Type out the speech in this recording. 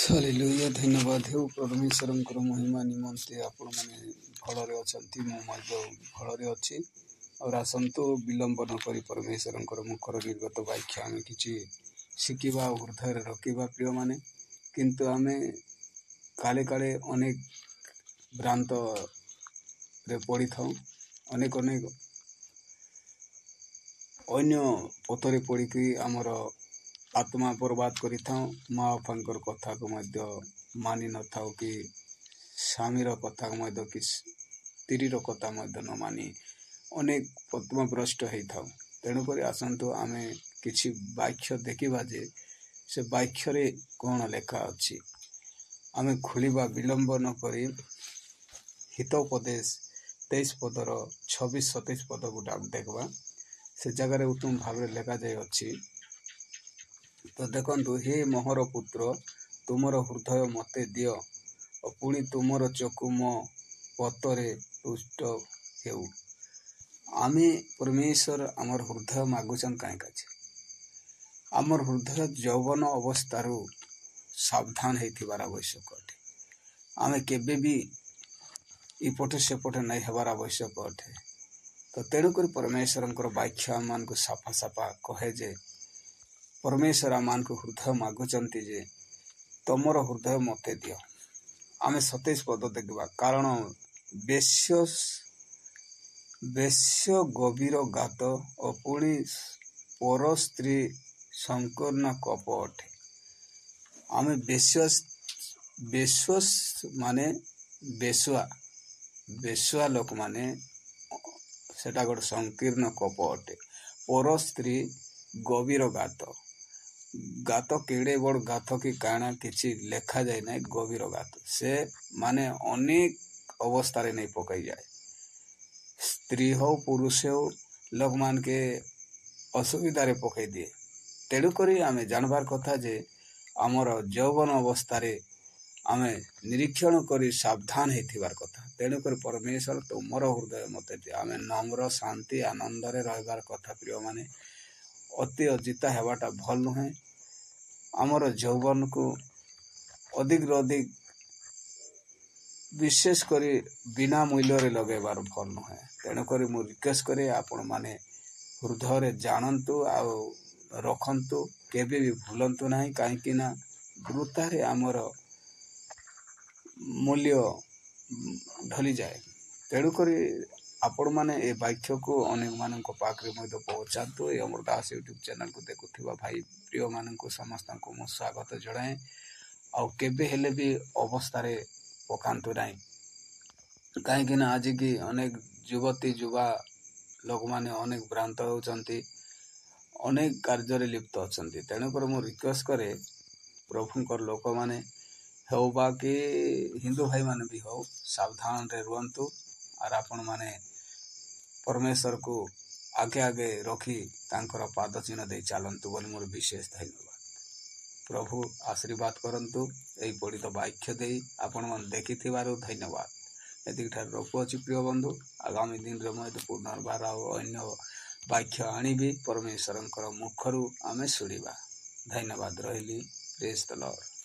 Hallelujah धन्यवाद हेउ परमेश्वरंकर महिमा निमंते आपण माने फलरे अछंती मु मध्य फलरे अछि और आसंतो विलंब न करी परमेश्वरंकर मुखर निर्गत वाक्य आमे किछि शिकिबा हृदय रखिबा प्रिय माने किंतु आमे काले काले अनेक भ्रांत रे पड़ी थाउ अनेक अनेक अन्य पथरे पड़ी कि आमर आत्मा बर्बाद करि माँ बापांकर कथा को मध्य मानि न थाउ कि स्वामीर कथा को मध्य कि स्त्रीर कथा मध्य न मानि अनेक पद्मभ्रष्ट होई थाउ तेणुक आसतु आमे किछि वाक्य देखिबा जे से वाक्य रे कौन लेखा अछि आमे खोलिबा विलंब न करी हितोपदेश 23 पदर 26-27 पद गुटा देखबा से जगह उत्तम भाव लेखा जाय अछि। तो देखंतु हे मोहर पुत्र तुमर हृदय मते दियो और पुणी तुमर चकु मो पतरे तुष्ट हेउ आमे परमेश्वर आमर हृदय मागुचन काहे काछे आमर हृदय यौवन अवस्थारू सावधान हेथिबार आवश्यक अटे आमे केबे भी इपटे सेपटे नहीं हेबार आवश्यक अटे। तो तेणुक परमेश्वरंकर वाक्य आम को साफा साफा कहे जे परमेश्वर आमान को हृदय मागुचंती जे तमर हृदय मते दियो आमे 27 पद देखबा कारण बेश्य गभीर गात और पुणी पर स्त्री संकीर्ण कप अटे आमे बेश्य माने बेश्या लोक माने सेटा गोटे संकीर्ण कप अटे पर स्त्री गभीर गात केड़े बड़ गात कि काना किछि लेखा जाए ना गभीर गात से माने अनेक अवस्था रे नहीं पकई जाए स्त्री हो पुरुष हो लोक मान के असुविधा रे पकई दिए तेणुक आमे जानबार कथा जे आमर यौवन अवस्था रे आमे निरीक्षण करी सावधान हेथिबार कथा तेणुक परमेश्वर तुमर हृदय मते दे आमे नम्र शांति आनंद रे रहबार कथा प्रिय माने अति अजिता हेबाटा भल नुहे आमर यौवन को अधिक अधिक विशेष करी बिना मूल्य रे लगेबार भल नुहे तेणुक मु रिक्वेस्ट करे आपण माने हृदय रे जानंतु आ रखंतु केबे भी भूलंतु नहीं काहे ना वृथा रे आमर मूल्य ढली जाए तेणुक आपण माने ए वाक्य को अनेक मानन को पाखरे मध्य पहुंचातु ए अमर दास यूट्यूब चैनल को देखुथिबा भाई प्रिय मानन को समस्त को मो स्वागत जणाए आ केबे हेले भी अवस्था रे पकांतु नाही काहे ना आज की अनेक युवती युवा लोक माने अनेक भ्रांत होचंती अनेक कार्य रे लिप्त अछंती तेणुक मो रिक्वेस्ट करे प्रभुंकर लोक माने हो बाकी हिंदू भाई माने भी हो सावधान रे रुहंतु और आपण माने परमेश्वर को आगे आगे रखी तांकर पाद चिन्ह दे चलंतु बोली मोर विशेष धन्यवाद प्रभु आशीर्वाद करंतु एई पढ़ित वाक्य दे आपण मन देखिथिबारु धन्यवाद एतिक ठार रखुअछि प्रिय बंधु आगामी दिन रे मैं पुनर्बार अन्य वाक्य आनिबी परमेश्वरंकर मुखरु आमे सुनिबा धन्यवाद रहिली प्रेज द लॉर्ड।